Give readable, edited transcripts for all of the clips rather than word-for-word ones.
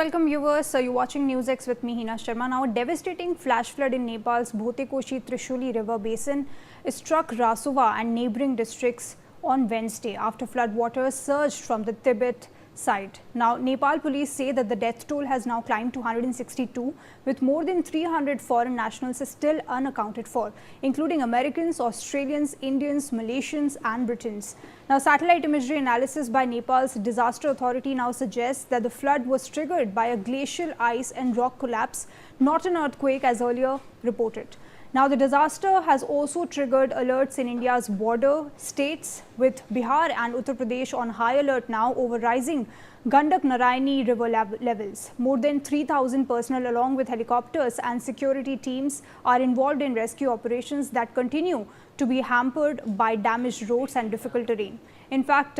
welcome viewers. You're watching NewsX with me, Hina Sharma. Now, a devastating flash flood in Nepal's Bhikoshi Trishuli river basin struck Rasuva and neighboring districts on Wednesday after floodwaters surged from the Tibet side. Now, Nepal police say that the death toll has now climbed to 162, with more than 300 foreign nationals still unaccounted for, including Americans, Australians, Indians, Malaysians and Britons. Now, satellite imagery analysis by Nepal's disaster authority now suggests that the flood was triggered by a glacial ice and rock collapse, not an earthquake as earlier reported. Now, the disaster has also triggered alerts in India's border states, with Bihar and Uttar Pradesh on high alert now over rising Gandak Narayani river levels. More than 3,000 personnel along with helicopters and security teams are involved in rescue operations that continue to be hampered by damaged roads and difficult terrain. In fact,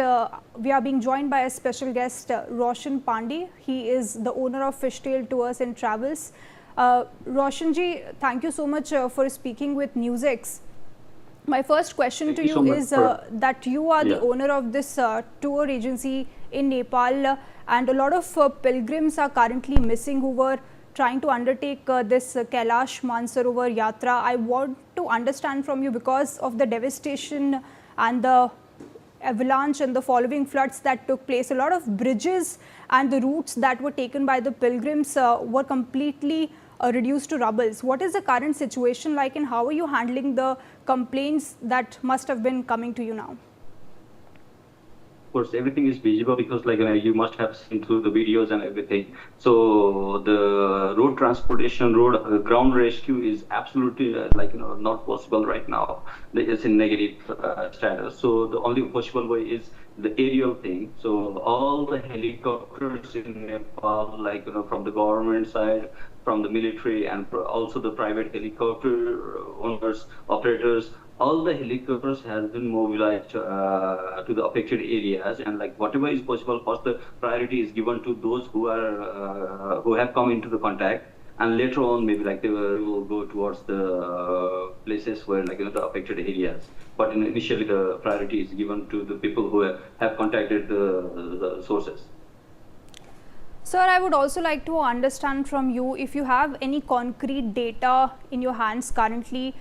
we are being joined by a special guest, Roshan Pandey. He is the owner of Fishtail Tours and Travels. Roshan ji, thank you so much for speaking with NewsX. My first question to you is that you are the owner of this tour agency in Nepal, and a lot of pilgrims are currently missing who were trying to undertake this Kailash Mansarovar Yatra. I want to understand from you, because of the devastation and the avalanche and the following floods that took place, a lot of bridges and the routes that were taken by the pilgrims were completely reduced to rubbles. What is the current situation like, and how are you handling the complaints that must have been coming to you now? Of course, everything is visible because you must have seen through the videos and everything. So the road transportation, ground rescue is absolutely not possible right now. It's in negative status. So the only possible way is the aerial thing. So all the helicopters in Nepal, from the government side, from the military, and also the private helicopter owners, operators, all the helicopters has been mobilized to the affected areas, and whatever is possible, first the priority is given to those who are who have come into the contact, and later on maybe they will go towards the places where the affected areas. But initially the priority is given to the people who have contacted the sources. Sir, I would also like to understand from you if you have any concrete data in your hands currently,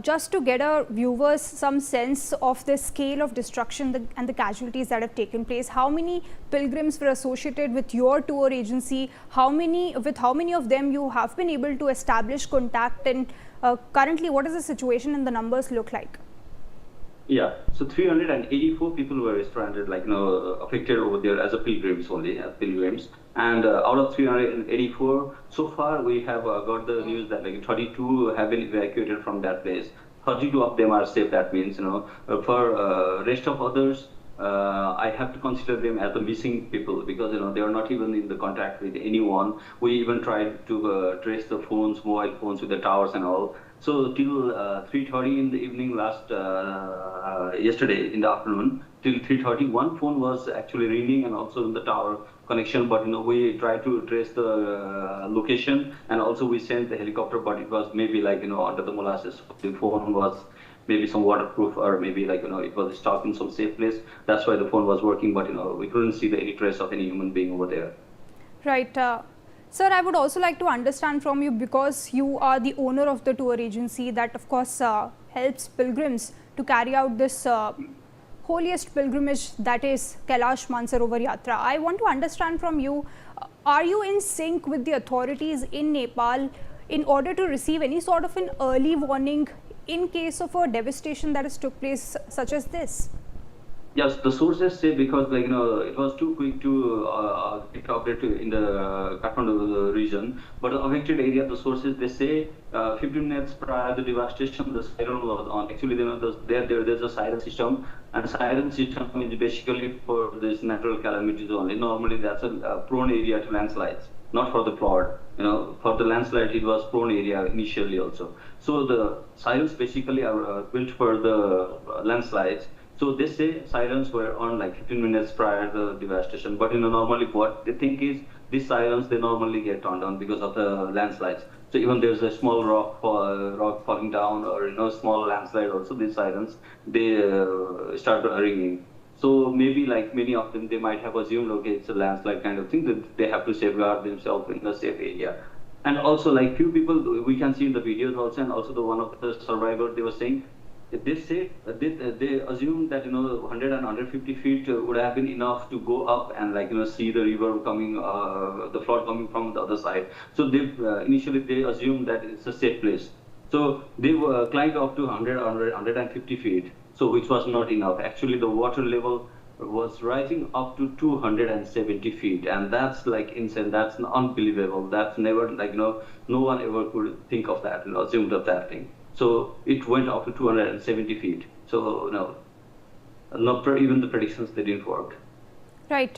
just to get our viewers some sense of the scale of destruction and the casualties that have taken place. How many pilgrims were associated with your tour agency? With how many of them you have been able to establish contact, and currently what is the situation and the numbers look like? Yeah, so 384 people were stranded, affected over there as a pilgrims only, as pilgrims. And out of 384, so far we have got the news that 32 have been evacuated from that place. 32 of them are safe. That means, for rest of others, I have to consider them as the missing people, because they are not even in the contact with anyone. We even tried to trace the phones, mobile phones with the towers and all. So till 3:30 in the evening yesterday in the afternoon, till 3:30, one phone was actually ringing and also in the tower connection. But we tried to trace the location, and also we sent the helicopter, but it was maybe under the molasses. The phone was maybe some waterproof, or maybe it was stuck in some safe place. That's why the phone was working, but we couldn't see any trace of any human being over there. Right. Sir, I would also like to understand from you, because you are the owner of the tour agency that of course helps pilgrims to carry out this holiest pilgrimage, that is Kailash Mansarovar Yatra. I want to understand from you, are you in sync with the authorities in Nepal in order to receive any sort of an early warning in case of a devastation that has took place such as this? Yes, the sources say, because it was too quick to get update in the Kathmandu region, but the affected area, the sources, they say 15 minutes prior to the devastation, the siren was on. Actually, there's a siren system, and siren system is basically for this natural calamities only. Normally, that's a prone area to landslides, not for the flood. For the landslide, it was prone area initially also. So the sirens basically are built for the landslides. So they say sirens were on 15 minutes prior to the devastation. But normally what they think is these sirens, they normally get turned on because of the landslides. So even there's a small rock falling down, or small landslide also, these sirens, they start ringing. So maybe like many of them, they might have assumed, okay, it's a landslide kind of thing, that they have to safeguard themselves in a safe area. And also like few people, we can see in the videos also, and also the one of the survivors, they were saying, they say they assume that 100 and 150 feet would have been enough to go up and like see the river coming, the flood coming from the other side. So they initially they assumed that it's a safe place. So they climbed up to 150 feet. So which was not enough. Actually, the water level was rising up to 270 feet, and that's like insane. That's unbelievable. That's never like no one ever could think of that, assumed of that thing. So it went up to 270 feet. So even the predictions, they didn't work. Right.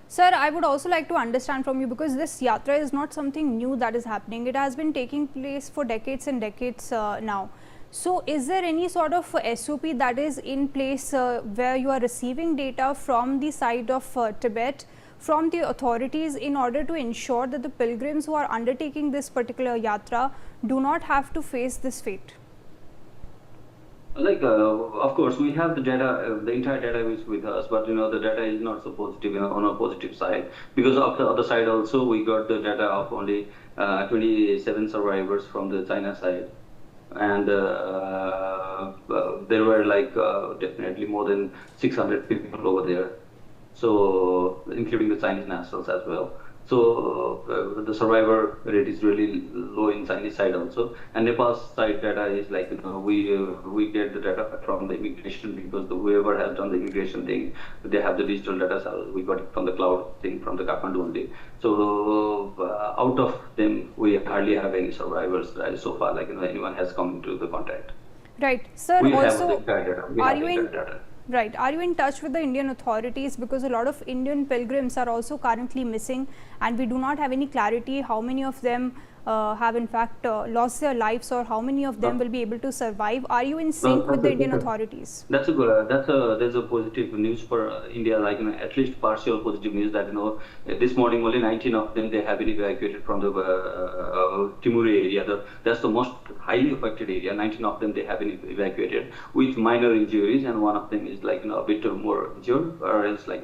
Sir, I would also like to understand from you, because this Yatra is not something new that is happening. It has been taking place for decades and decades now. So is there any sort of SOP that is in place where you are receiving data from the side of Tibet, from the authorities, in order to ensure that the pilgrims who are undertaking this particular Yatra do not have to face this fate? Like, of course, we have the data, the entire data is with us, but the data is not so positive on a positive side, because of the other side also we got the data of only 27 survivors from the China side, and there were like definitely more than 600 people over there, so including the Chinese nationals as well. So the survivor rate is really low in Chinese side also, and Nepal's side data is like we get the data from the immigration, because whoever has done the immigration thing, they have the digital data. So we got it from the cloud thing from the Kathmandu only. So out of them, we hardly have any survivors so far. Like anyone has come into the contact. Right, sir. We also, have the data. are you in? Right. Are you in touch with the Indian authorities? Because a lot of Indian pilgrims are also currently missing, and we do not have any clarity how many of them have in fact lost their lives, or how many of them will be able to survive. Are you in sync with the Indian authorities? There's a positive news for India, like at least partial positive news, that this morning only 19 of them, they have been evacuated from the Timuri area. That's the most highly affected area. 19 of them, they have been evacuated with minor injuries, and one of them is like a bit more injured, or else like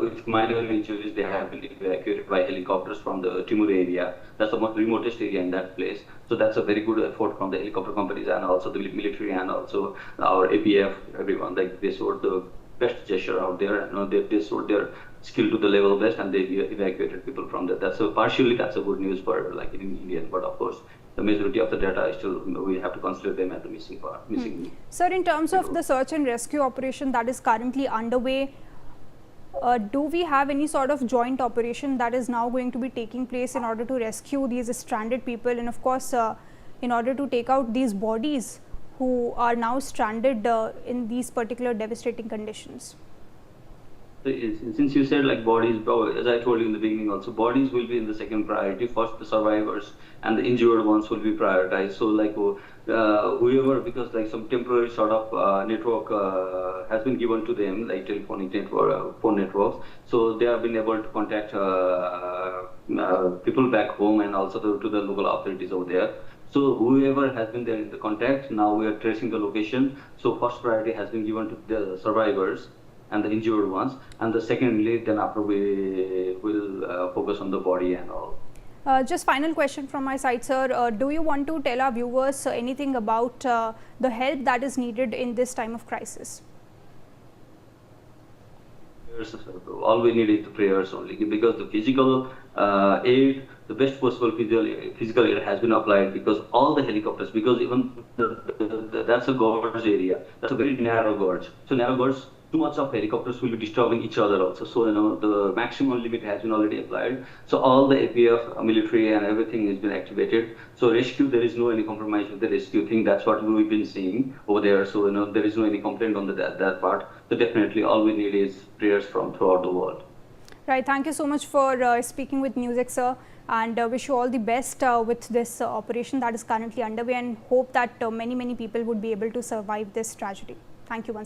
with minor injuries, they have been evacuated by helicopters from the Timuri area. That's the most remotest area in that place. So that's a very good effort from the helicopter companies, and also the military, and also our APF, everyone. Like they showed the best gesture out there, and they showed their skill to the level best, and they evacuated people from there. That's partially that's a good news for like in India, but of course the majority of the data is still, we have to consider them as the missing part. Sir, in terms of the search and rescue operation that is currently underway, do we have any sort of joint operation that is now going to be taking place in order to rescue these stranded people, and of course in order to take out these bodies who are now stranded in these particular devastating conditions? Since you said like bodies, as I told you in the beginning also, bodies will be in the second priority. First, the survivors and the injured ones will be prioritized. So like whoever, because like some temporary sort of network has been given to them, like telephonic network, phone networks. So they have been able to contact people back home, and also to the local authorities over there. So whoever has been there in the contact, now we are tracing the location. So first priority has been given to the survivors and the injured ones, and the secondly, then after we will focus on the body and all. Just final question from my side, sir. Do you want to tell our viewers anything about the help that is needed in this time of crisis? All we need is the prayers only, because the physical aid, the best possible physical aid has been applied, because all the helicopters, because even that's a gorge area, that's a very narrow gorge. So narrow gorge, too much of helicopters will be disturbing each other also. So the maximum limit has been already applied. So all the APF, military and everything has been activated. So rescue, there is no any compromise with the rescue thing. That's what we've been seeing over there. So there is no any complaint on that part. So definitely all we need is prayers from throughout the world. Right. Thank you so much for speaking with NewsX, sir, and wish you all the best with this operation that is currently underway, and hope that many people would be able to survive this tragedy. Thank you once again.